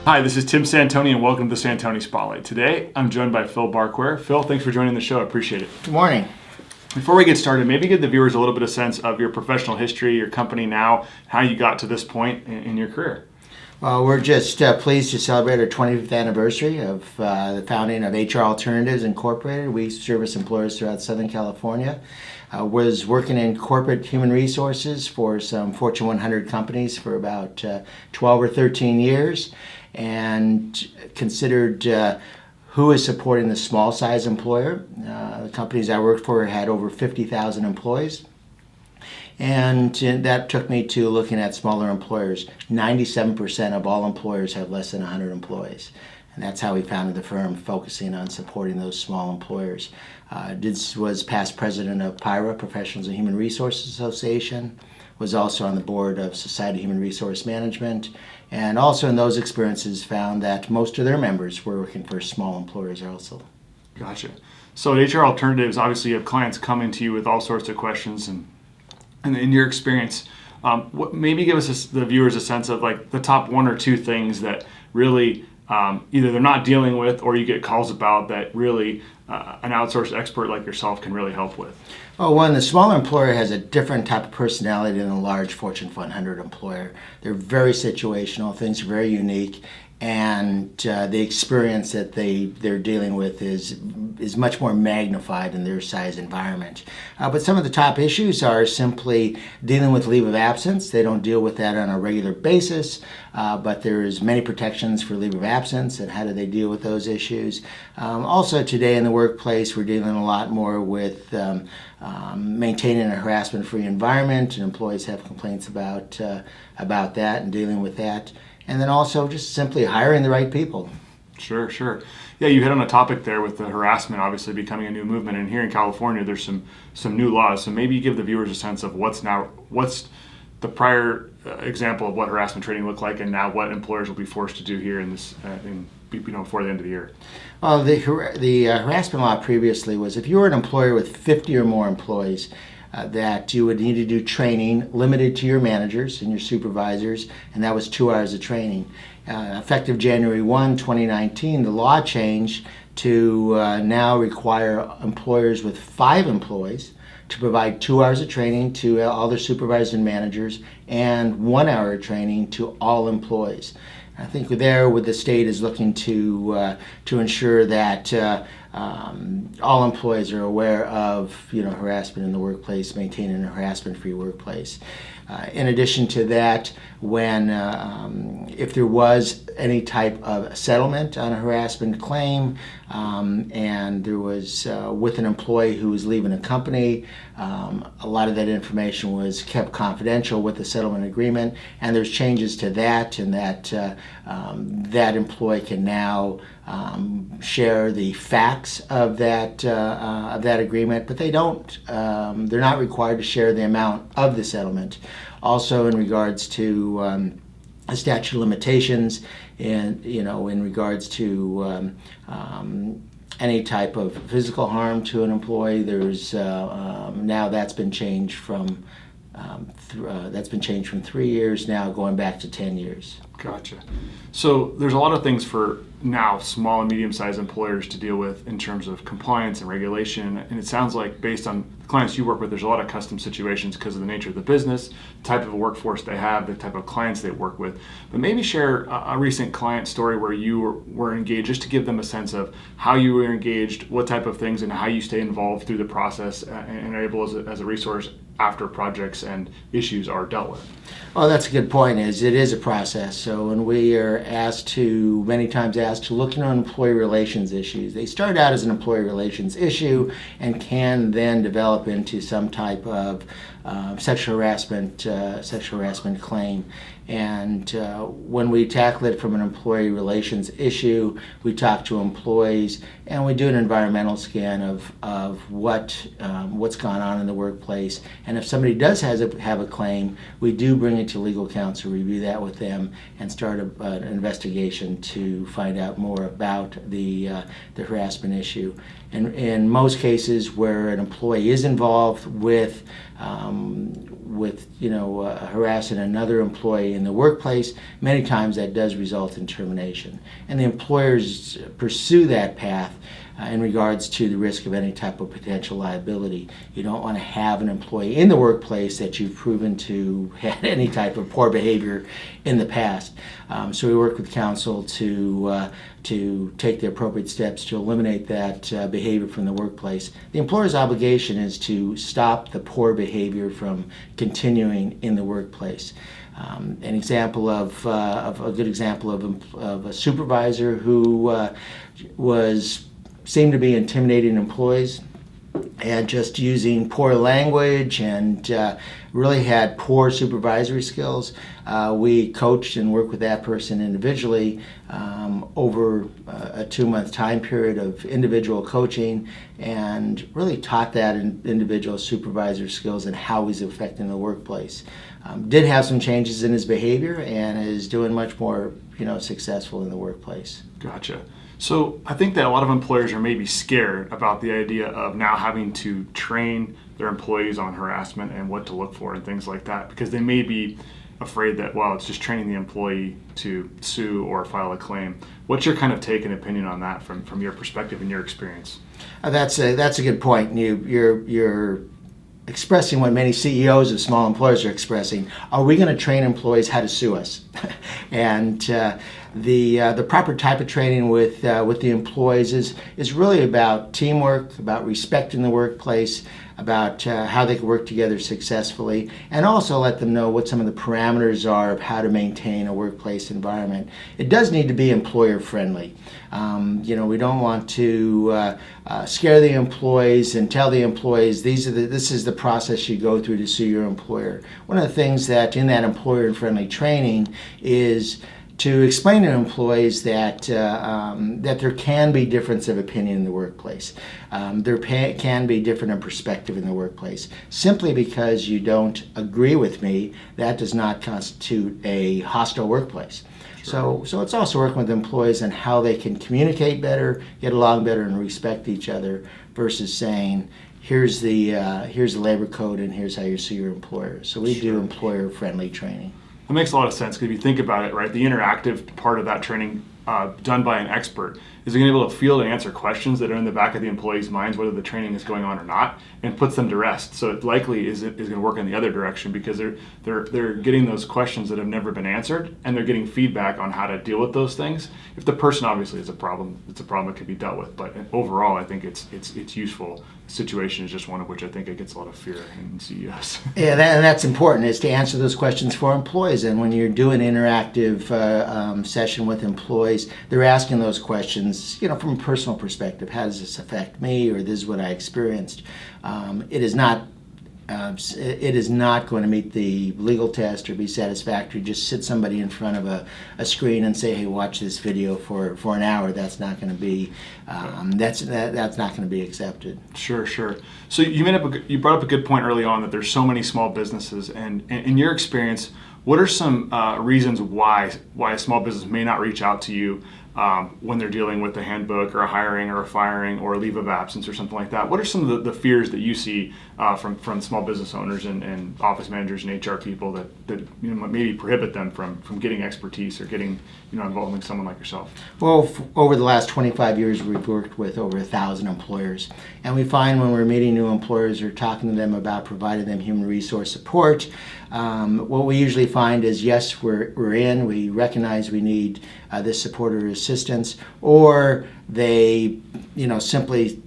Hi, this is Tim Santoni and welcome to the Santoni Spotlight. Today, I'm joined by Phil Barquer. Phil, thanks for joining the show. I appreciate it. Good morning. Before we get started, maybe give the viewers a little bit of sense of your professional history, your company now, how you got to this point in your career. Well, we're just pleased to celebrate our 25th anniversary of the founding of HR Alternatives Incorporated. We service employers throughout Southern California. Was working in corporate human resources for some Fortune 100 companies for about 12 or 13 years, and considered who is supporting the small size employer. The companies I worked for had over 50,000 employees. And that took me to looking at smaller employers. 97% of all employers have less than 100 employees. And that's how we founded the firm, focusing on supporting those small employers. Was past president of PIRA, Professionals in Human Resources Association. Was also on the board of Society of Human Resource Management. And also in those experiences found that most of their members were working for small employers also. Gotcha. So at HR Alternatives, obviously you have clients coming to you with all sorts of questions, and in your experience, maybe give us the viewers a sense of like the top one or two things that really either they're not dealing with or you get calls about that really an outsourced expert like yourself can really help with. Well, one, the smaller employer has a different type of personality than a large Fortune 100 employer. They're very situational, things are very unique, and the experience that they're dealing with is much more magnified in their size environment. But some of the top issues are simply dealing with leave of absence. They don't deal with that on a regular basis, but there's many protections for leave of absence, and how do they deal with those issues. Also today in the workplace, we're dealing a lot more with maintaining a harassment-free environment, and employees have complaints about that and dealing with that. And then also just simply hiring the right people. Sure. Yeah, you hit on a topic there with the harassment obviously becoming a new movement. And here in California, there's some new laws. So maybe you give the viewers a sense of what's the prior example of what harassment training looked like, and now what employers will be forced to do here in this before the end of the year. Well, the harassment law previously was if you were an employer with 50 or more employees, that you would need to do training limited to your managers and your supervisors, and that was 2 hours of training. Effective January 1, 2019, the law changed to now require employers with 5 employees to provide 2 hours of training to all their supervisors and managers and 1 hour of training to all employees. I think the state is looking to ensure that all employees are aware of harassment in the workplace, maintaining a harassment-free workplace. In addition to that, if there was any type of settlement on a harassment claim, and there was with an employee who was leaving a company, a lot of that information was kept confidential with the settlement agreement, and there's changes to that, and that employee can now share the facts of that agreement, but they're not required to share the amount of the settlement. Also, in regards to a statute of limitations, and in regards to any type of physical harm to an employee, there's now that's been changed from 3 years now going back to 10 years. Gotcha. So there's a lot of things for now small and medium-sized employers to deal with in terms of compliance and regulation, and it sounds like based on the clients you work with, there's a lot of custom situations because of the nature of the business, the type of workforce they have, the type of clients they work with. But maybe share a recent client story where you were engaged, just to give them a sense of how you were engaged, what type of things, and how you stay involved through the process and are able as a resource after projects and issues are dealt with. Well, that's a good point. It is a process. So when we are many times asked to look at employee relations issues, they start out as an employee relations issue and can then develop into some type of sexual harassment claim. And when we tackle it from an employee relations issue, we talk to employees and we do an environmental scan of what's gone on in the workplace. And if somebody does have a claim, we do bring it to legal counsel, review that with them, and start an investigation to find out more about the harassment issue. And in most cases where an employee is involved with harassing another employee in the workplace, many times that does result in termination. And the employers pursue that path in regards to the risk of any type of potential liability. You don't want to have an employee in the workplace that you've proven to have any type of poor behavior in the past. So we work with counsel to take the appropriate steps to eliminate that behavior from the workplace. The employer's obligation is to stop the poor behavior from continuing in the workplace. An example of a good example of a supervisor who seemed to be intimidating employees and just using poor language and really had poor supervisory skills. We coached and worked with that person individually over a 2-month time period of individual coaching, and really taught that individual supervisor skills and how he's affecting the workplace. Did have some changes in his behavior and is doing much more successful in the workplace. Gotcha. So I think that a lot of employers are maybe scared about the idea of now having to train their employees on harassment and what to look for and things like that, because they may be afraid that, well, it's just training the employee to sue or file a claim. What's your kind of take and opinion on that from your perspective and your experience? That's a good point. You're expressing what many CEOs of small employers are expressing. Are we going to train employees how to sue us? And the proper type of training with the employees is really about teamwork, about respect in the workplace, about how they can work together successfully, and also let them know what some of the parameters are of how to maintain a workplace environment. It does need to be employer friendly. We don't want to scare the employees and tell the employees this is the process you go through to sue your employer. One of the things that in that employer friendly training is to explain to employees that there can be difference of opinion in the workplace. There can be different in perspective in the workplace. Simply because you don't agree with me, that does not constitute a hostile workplace. Sure. So it's also working with employees on how they can communicate better, get along better, and respect each other, versus saying, here's the labor code and here's how you sue your employer. So we do employer-friendly training. That makes a lot of sense, because if you think about it, right, the interactive part of that training done by an expert is going to be able to field and answer questions that are in the back of the employees' minds, whether the training is going on or not, and puts them to rest. So it likely is going to work in the other direction, because they're getting those questions that have never been answered, and they're getting feedback on how to deal with those things. If the person obviously is a problem, it's a problem that can be dealt with. But overall, I think it's useful. The situation is just one of which I think it gets a lot of fear in CEOs. Yeah, and that's important, is to answer those questions for employees. And when you're doing an interactive session with employees, they're asking those questions, from a personal perspective. How does this affect me, or this is what I experienced? It is not going to meet the legal test or be satisfactory. Just sit somebody in front of a screen and say, "Hey, watch this video for an hour." That's not going to be that's not going to be accepted. Sure. So you brought up a good point early on, that there's so many small businesses, and in your experience, what are some reasons why a small business may not reach out to you when they're dealing with a handbook or a hiring or a firing or a leave of absence or something like that? What are some of the fears that you see from small business owners and office managers and HR people that maybe prohibit them from getting expertise or getting involving someone like yourself? Well, over the last 25 years, we've worked with over 1,000 employers, and we find when we're meeting new employers or talking to them about providing them human resource support, what we usually find is, yes, we recognize we need this support or assistance, or they simply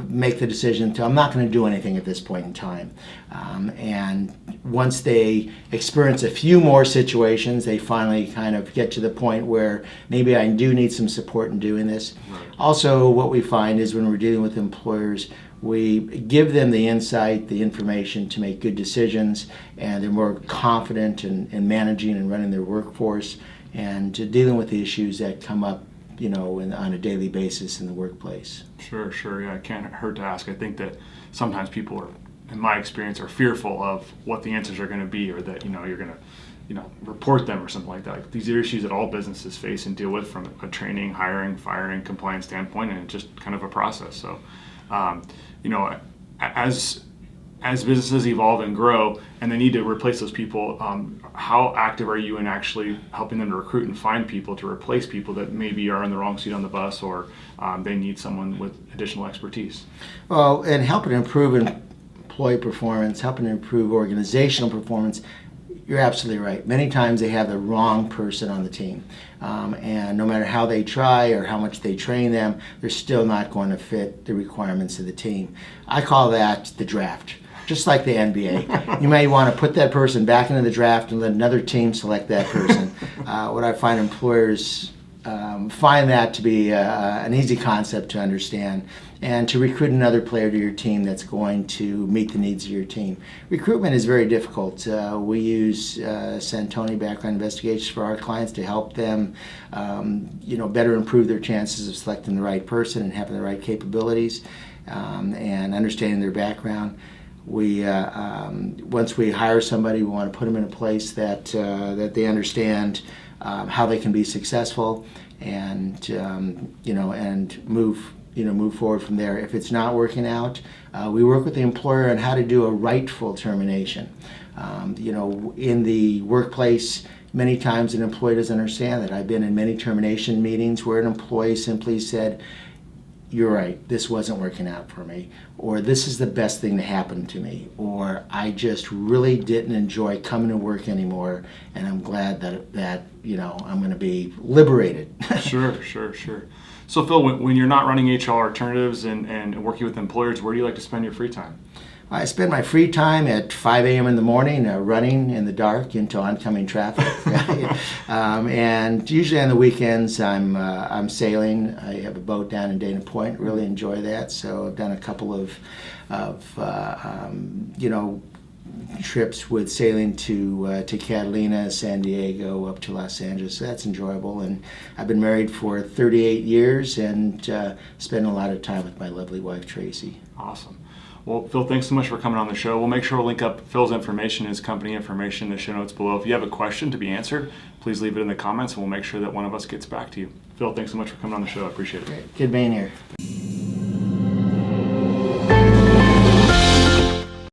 make the decision to, I'm not going to do anything at this point in time. And once they experience a few more situations, they finally kind of get to the point where maybe I do need some support in doing this. Right. Also, what we find is when we're dealing with employers, we give them the insight, the information to make good decisions, and they're more confident in managing and running their workforce and dealing with the issues that come up on a daily basis in the workplace. Sure. Yeah, it can't hurt to ask. I think that sometimes people are, in my experience, are fearful of what the answers are going to be, or that you're going to report them or something like that. Like, these are issues that all businesses face and deal with from a training, hiring, firing, compliance standpoint, and it's just kind of a process. So, as as businesses evolve and grow and they need to replace those people, how active are you in actually helping them to recruit and find people to replace people that maybe are in the wrong seat on the bus, or they need someone with additional expertise? Well, and helping improve employee performance, helping improve organizational performance, you're absolutely right. Many times they have the wrong person on the team. And no matter how they try or how much they train them, they're still not going to fit the requirements of the team. I call that the draft. Just like the NBA. You may want to put that person back into the draft and let another team select that person. What I find employers find that to be an easy concept to understand, and to recruit another player to your team that's going to meet the needs of your team. Recruitment is very difficult. We use Santoni background investigations for our clients to help them better improve their chances of selecting the right person and having the right capabilities and understanding their background. We once we hire somebody, we want to put them in a place that they understand how they can be successful, and and move forward from there. If it's not working out, we work with the employer on how to do a rightful termination. In the workplace, many times an employee doesn't understand that. I've been in many termination meetings where an employee simply said, "You're right, this wasn't working out for me," or "This is the best thing to happen to me," or "I just really didn't enjoy coming to work anymore, and I'm glad that I'm going to be liberated." Sure. So Phil, when you're not running HR alternatives and working with employers, where do you like to spend your free time? I spend my free time at 5 a.m. in the morning running in the dark into oncoming traffic. And usually on the weekends I'm sailing. I have a boat down in Dana Point, really enjoy that. So I've done a couple of trips with sailing to Catalina, San Diego, up to Los Angeles. So that's enjoyable. And I've been married for 38 years and spend a lot of time with my lovely wife, Tracy. Awesome. Well, Phil, thanks so much for coming on the show. We'll make sure we'll link up Phil's information, his company information, in the show notes below. If you have a question to be answered, please leave it in the comments and we'll make sure that one of us gets back to you. Phil, thanks so much for coming on the show. I appreciate it. Great. Good being here.